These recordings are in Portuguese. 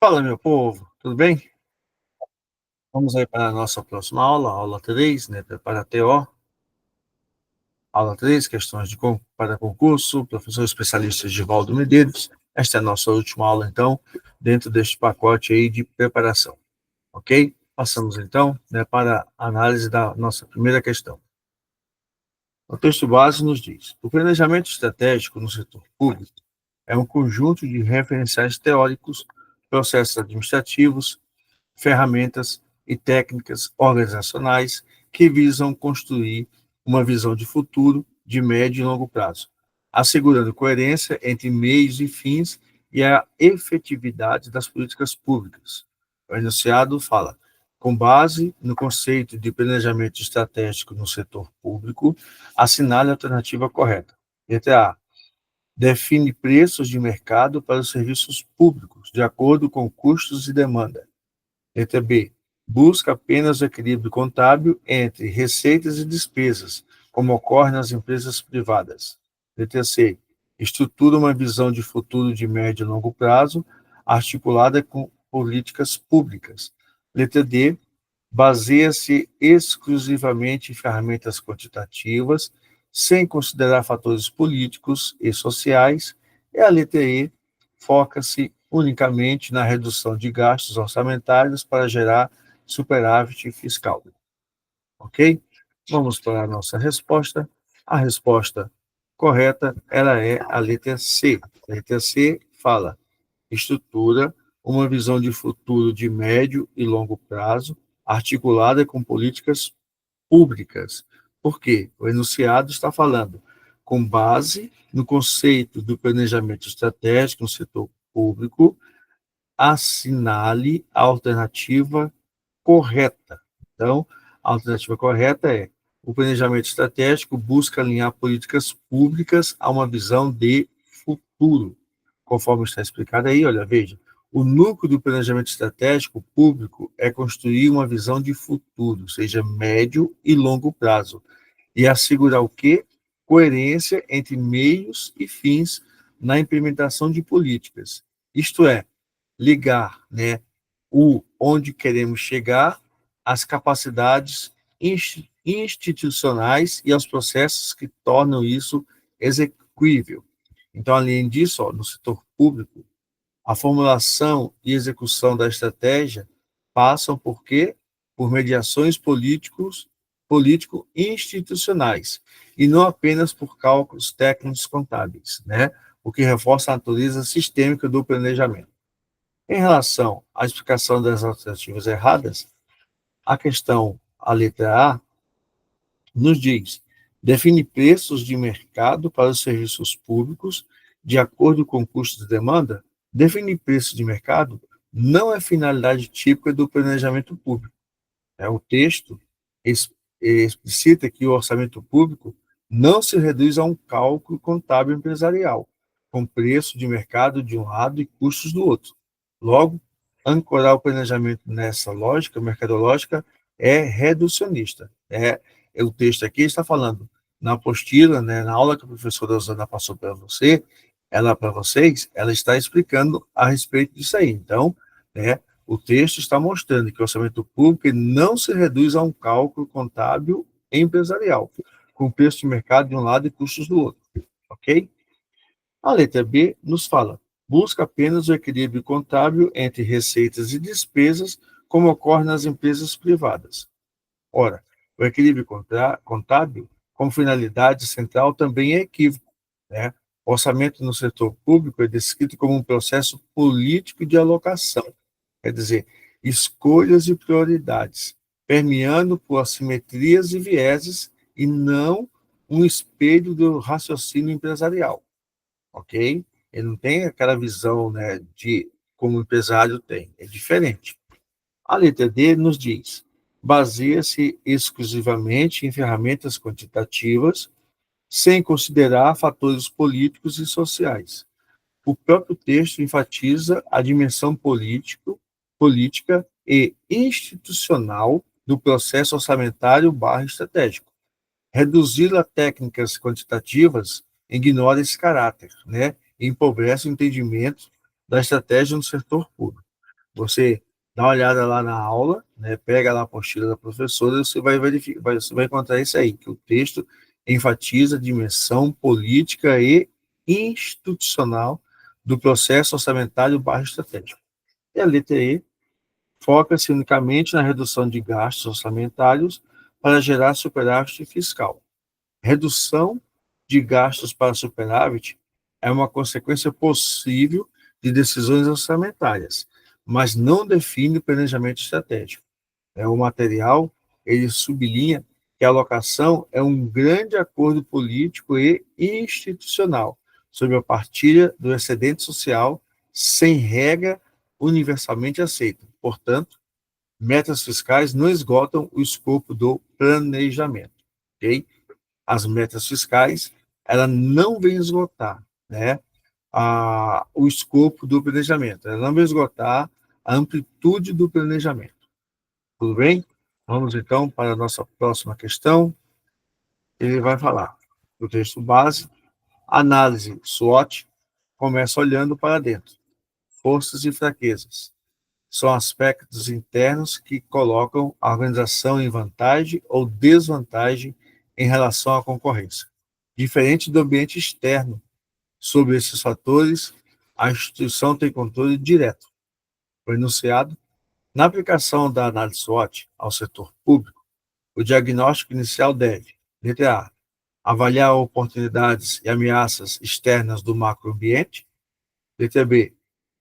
Fala, meu povo, tudo bem? Vamos aí para a nossa próxima aula, aula 3, né, para TO, aula 3, questões para concurso, professor especialista Givaldo Medeiros. Esta é a nossa última aula, então, dentro deste pacote aí de preparação, ok? Passamos, então, né, para a análise da nossa primeira questão. O texto base nos diz: o planejamento estratégico no setor público é um conjunto de referenciais teóricos, processos administrativos, ferramentas e técnicas organizacionais que visam construir uma visão de futuro de médio e longo prazo, assegurando coerência entre meios e fins e a efetividade das políticas públicas. O enunciado fala: com base no conceito de planejamento estratégico no setor público, assinale a alternativa correta. Letra A: define preços de mercado para os serviços públicos, de acordo com custos e demanda. Letra B. Busca apenas o equilíbrio contábil entre receitas e despesas, como ocorre nas empresas privadas. Letra C. Estrutura uma visão de futuro de médio e longo prazo, articulada com políticas públicas. Letra D. Baseia-se exclusivamente em ferramentas quantitativas, sem considerar fatores políticos e sociais. E a letra E foca-se unicamente na redução de gastos orçamentários para gerar superávit fiscal. Ok? Vamos para a nossa resposta. A resposta correta, ela é a letra C. A letra C fala: estrutura uma visão de futuro de médio e longo prazo, articulada com políticas públicas. Por quê? O enunciado está falando com base no conceito do planejamento estratégico no setor público, assinale a alternativa correta. Então, a alternativa correta é: o planejamento estratégico busca alinhar políticas públicas a uma visão de futuro. Conforme está explicado aí, olha, veja, o núcleo do planejamento estratégico público é construir uma visão de futuro, seja médio e longo prazo, e assegurar o quê? Coerência entre meios e fins na implementação de políticas. Isto é, ligar, né, o onde queremos chegar às capacidades institucionais e aos processos que tornam isso execuível. Então, além disso, ó, no setor público, a formulação e execução da estratégia passam por quê? Por mediações político-institucionais, e não apenas por cálculos técnicos contábeis, né? O que reforça a natureza sistêmica do planejamento. Em relação à explicação das alternativas erradas, a questão, a letra A, nos diz: define preços de mercado para os serviços públicos de acordo com custos e demanda. Definir preços de mercado não é finalidade típica do planejamento público. O texto explicita que o orçamento público não se reduz a um cálculo contábil empresarial, com preço de mercado de um lado e custos do outro. Logo, ancorar o planejamento nessa lógica mercadológica é reducionista. O texto aqui está falando, na apostila, né, na aula que a professora Rosana passou para você, ela para vocês, ela está explicando a respeito disso aí. Então, né, o texto está mostrando que o orçamento público não se reduz a um cálculo contábil empresarial, com preço de mercado de um lado e custos do outro, ok? A letra B nos fala: busca apenas o equilíbrio contábil entre receitas e despesas, como ocorre nas empresas privadas. Ora, o equilíbrio contábil, como finalidade central, também é equívoco, né? O orçamento no setor público é descrito como um processo político de alocação, quer dizer, escolhas e prioridades, permeando por assimetrias e vieses, e não um espelho do raciocínio empresarial, ok? Ele não tem aquela visão, né, de como o empresário tem, é diferente. A letra D nos diz: baseia-se exclusivamente em ferramentas quantitativas, sem considerar fatores políticos e sociais. O próprio texto enfatiza a dimensão política e institucional do processo orçamentário/estratégico. Reduzi-lo a técnicas quantitativas ignora esse caráter, né? E empobrece o entendimento da estratégia no setor público. Você dá uma olhada lá na aula, né, pega lá a apostila da professora, você vai verificar, você vai encontrar isso aí, que o texto enfatiza a dimensão política e institucional do processo orçamentário barra estratégico. E a letra E foca-se unicamente na redução de gastos orçamentários para gerar superávit fiscal. Redução de gastos para superávit é uma consequência possível de decisões orçamentárias, mas não define o planejamento estratégico. O material, ele sublinha que a alocação é um grande acordo político e institucional sobre a partilha do excedente social sem regra universalmente aceita. Portanto, metas fiscais não esgotam o escopo do planejamento, ok? As metas fiscais, ela não vem esgotar, né, o escopo do planejamento, ela não vai esgotar a amplitude do planejamento. Tudo bem? Vamos então para a nossa próxima questão. Ele vai falar do texto base, análise SWOT, começa olhando para dentro, forças e fraquezas. São aspectos internos que colocam a organização em vantagem ou desvantagem em relação à concorrência. Diferente do ambiente externo, sobre esses fatores, a instituição tem controle direto. Foi enunciado, na aplicação da análise SWOT ao setor público, o diagnóstico inicial deve, letra A, avaliar oportunidades e ameaças externas do macroambiente, letra B,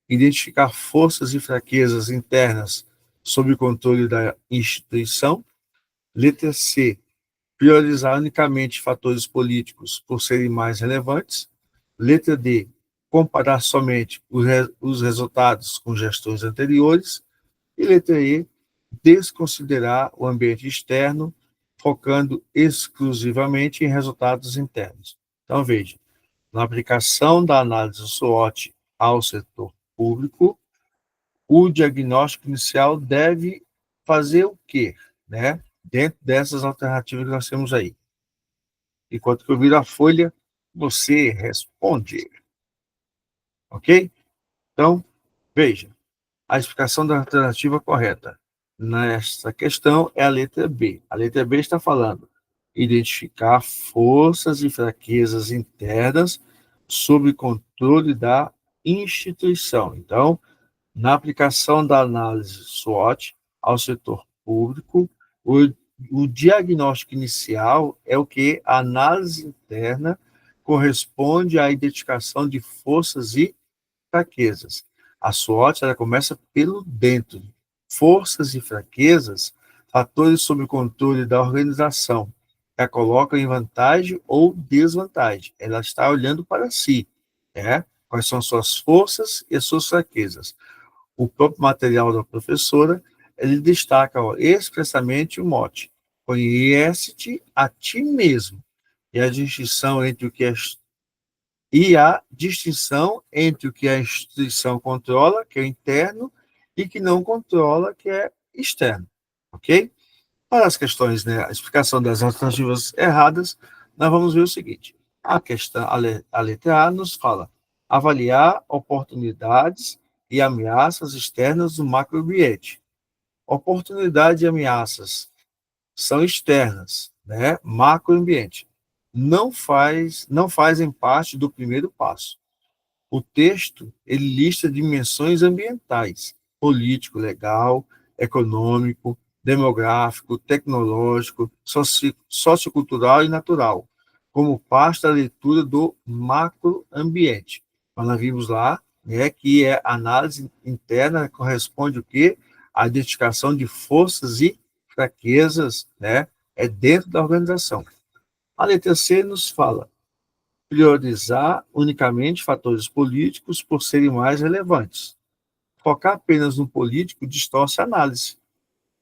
identificar forças e fraquezas internas sob o controle da instituição, letra C, priorizar unicamente fatores políticos por serem mais relevantes, letra D, comparar somente os resultados com gestões anteriores, e letra E, desconsiderar o ambiente externo, focando exclusivamente em resultados internos. Então, veja, na aplicação da análise SWOT ao setor público, o diagnóstico inicial deve fazer o quê, né? Dentro dessas alternativas que nós temos aí. Enquanto que eu viro a folha, você responde. Ok? Então, veja, a explicação da alternativa correta nesta questão é a letra B. A letra B está falando identificar forças e fraquezas internas sob controle da instituição. Então, na aplicação da análise SWOT ao setor público, o diagnóstico inicial é o que a análise interna corresponde à identificação de forças e fraquezas. A SWOT ela começa pelo dentro. Forças e fraquezas, fatores sob o controle da organização, que a colocam em vantagem ou desvantagem. Ela está olhando para si, né? Quais são as suas forças e as suas fraquezas. O próprio material da professora, ele destaca expressamente o mote: conhece-te a ti mesmo. E a distinção entre o que é a instituição controla, que é interno, e que não controla, que é externo. Ok? Para as questões, né, a explicação das alternativas erradas, nós vamos ver o seguinte. A letra A nos fala avaliar oportunidades e ameaças externas do macroambiente. Oportunidades e ameaças são externas, né? Macroambiente. Não fazem parte do primeiro passo. O texto, ele lista dimensões ambientais, político, legal, econômico, demográfico, tecnológico, sociocultural e natural, como parte da leitura do macroambiente. Nós vimos lá, né, que a análise interna corresponde o quê? A identificação de forças e fraquezas, né, dentro da organização. A letra C nos fala priorizar unicamente fatores políticos por serem mais relevantes. Focar apenas no político distorce a análise.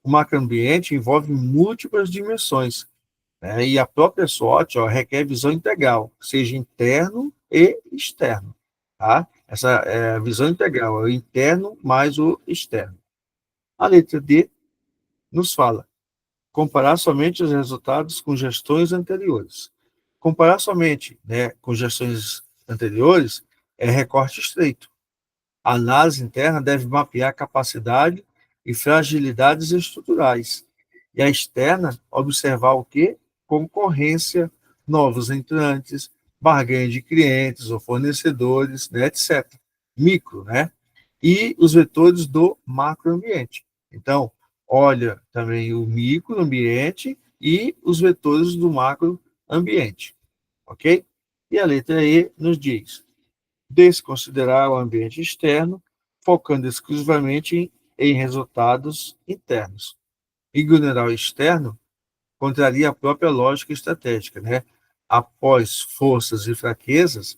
O macroambiente envolve múltiplas dimensões, né? E a própria SWOT requer visão integral, seja interno e externo. Tá? Essa é a visão integral, é o interno mais o externo. A letra D nos fala comparar somente os resultados com gestões anteriores. Comparar somente, né, com gestões anteriores é recorte estreito. A análise interna deve mapear capacidade e fragilidades estruturais. E a externa, observar o quê? Concorrência, novos entrantes, barganha de clientes ou fornecedores, né, etc. Micro, né? E os vetores do macroambiente. Então, olha também o microambiente e os vetores do macroambiente, ok? E a letra E nos diz: desconsiderar o ambiente externo, focando exclusivamente em resultados internos. Ignorar o externo contraria a própria lógica estratégica, né? Após forças e fraquezas,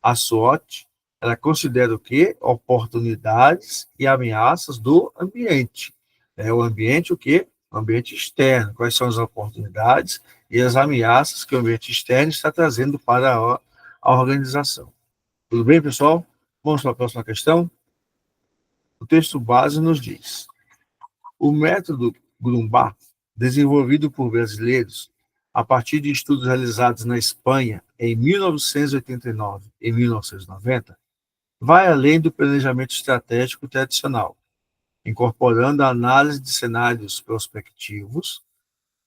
a SWOT, ela considera o quê? Oportunidades e ameaças do ambiente. O ambiente, o quê? O ambiente externo. Quais são as oportunidades e as ameaças que o ambiente externo está trazendo para a organização. Tudo bem, pessoal? Vamos para a próxima questão? O texto base nos diz: o método Grumbach, desenvolvido por brasileiros a partir de estudos realizados na Espanha em 1989 e 1990, vai além do planejamento estratégico tradicional, incorporando a análise de cenários prospectivos.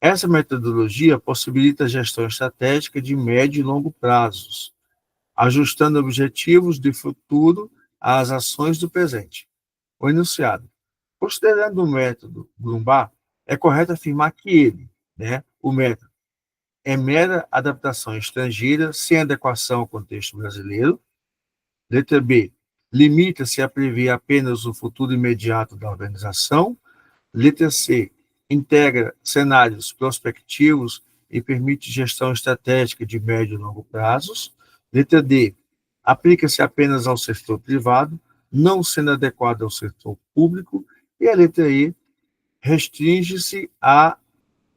Essa metodologia possibilita a gestão estratégica de médio e longo prazos, ajustando objetivos de futuro às ações do presente. O enunciado: considerando o método Grumbach, é correto afirmar que ele, o método, é mera adaptação estrangeira sem adequação ao contexto brasileiro. Letra B, limita-se a prever apenas o futuro imediato da organização. Letra C, integra cenários prospectivos e permite gestão estratégica de médio e longo prazos. Letra D, aplica-se apenas ao setor privado, não sendo adequado ao setor público. E a letra E, restringe-se a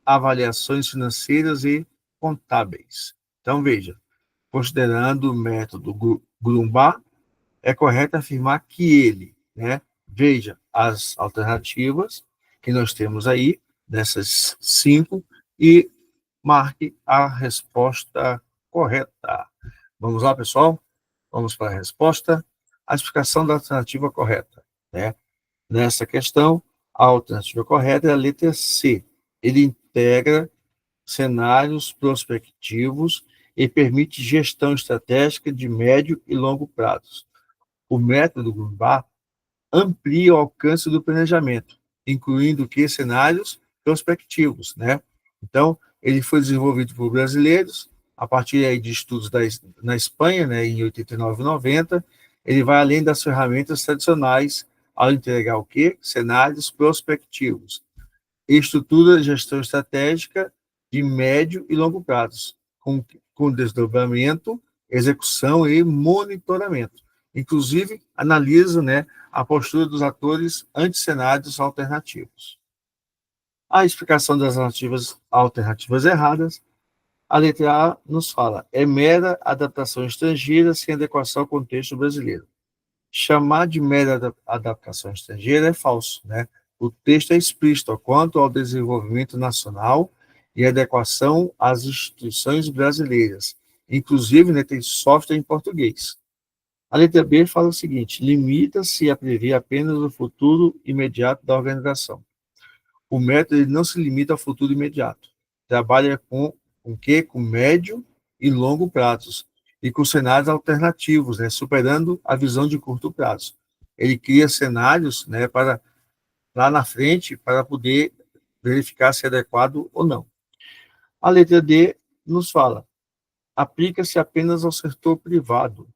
avaliações financeiras e contábeis. Então, veja, considerando o método Grumbach, é correto afirmar que ele, veja as alternativas que nós temos aí, dessas 5, e marque a resposta correta. Vamos lá, pessoal? Vamos para a resposta. A explicação da alternativa correta, Nessa questão, a alternativa correta é a letra C. Ele integra cenários prospectivos e permite gestão estratégica de médio e longo prazos. O método Grumbach amplia o alcance do planejamento, incluindo que cenários prospectivos, Então, ele foi desenvolvido por brasileiros a partir aí de estudos na Espanha, em 89 e 90. Ele vai além das ferramentas tradicionais ao entregar o quê? Cenários prospectivos. Estrutura de gestão estratégica de médio e longo prazos, com desdobramento, execução e monitoramento. Inclusive, analisa, a postura dos atores ante cenários alternativos. A explicação das alternativas erradas: a letra A nos fala, é mera adaptação estrangeira sem adequação ao contexto brasileiro. Chamar de mera adaptação estrangeira é falso, O texto é explícito quanto ao desenvolvimento nacional e adequação às instituições brasileiras. Inclusive, tem software em português. A letra B fala o seguinte: limita-se a prever apenas o futuro imediato da organização. O método ele não se limita ao futuro imediato. Trabalha com o quê? Com médio e longo prazos e com cenários alternativos, superando a visão de curto prazo. Ele cria cenários, para lá na frente para poder verificar se é adequado ou não. A letra D nos fala: aplica-se apenas ao setor privado,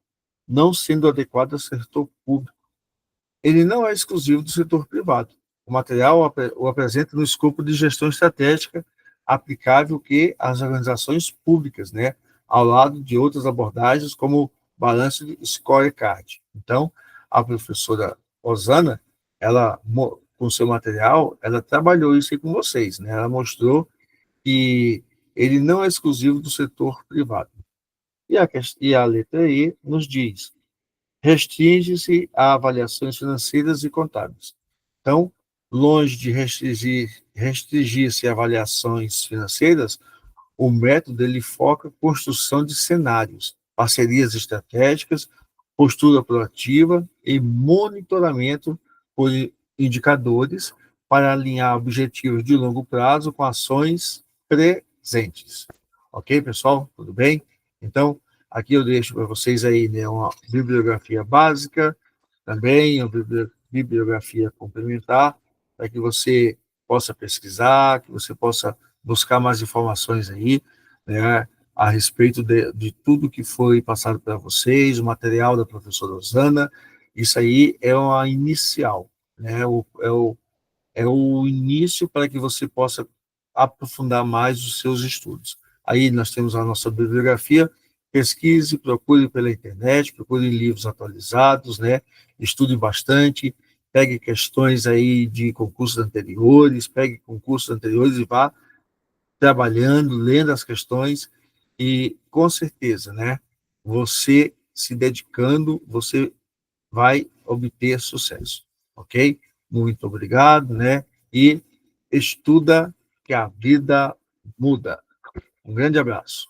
não sendo adequado ao setor público. Ele não é exclusivo do setor privado. O material o apresenta no escopo de gestão estratégica aplicável que às organizações públicas, ao lado de outras abordagens como balanço de scorecard. Então, a professora Osana, ela, com seu material, ela trabalhou isso aí com vocês, Ela mostrou que ele não é exclusivo do setor privado. E a letra E nos diz: restringe-se a avaliações financeiras e contábeis. Então, longe de restringir-se a avaliações financeiras, o método ele foca a construção de cenários, parcerias estratégicas, postura proativa e monitoramento por indicadores para alinhar objetivos de longo prazo com ações presentes. Ok, pessoal? Tudo bem? Então, aqui eu deixo para vocês aí, né, uma bibliografia básica, também uma bibliografia complementar, para que você possa pesquisar, que você possa buscar mais informações aí, né, a respeito de tudo que foi passado para vocês, o material da professora Osana. Isso aí é uma inicial, né, é o início para que você possa aprofundar mais os seus estudos. Aí nós temos a nossa bibliografia, pesquise, procure pela internet, procure livros atualizados, né? Estude bastante, pegue questões aí de concursos anteriores, pegue concursos anteriores e vá trabalhando, lendo as questões e, com certeza, né? Você se dedicando, você vai obter sucesso, ok? Muito obrigado, né? E estuda que a vida muda. Um grande abraço.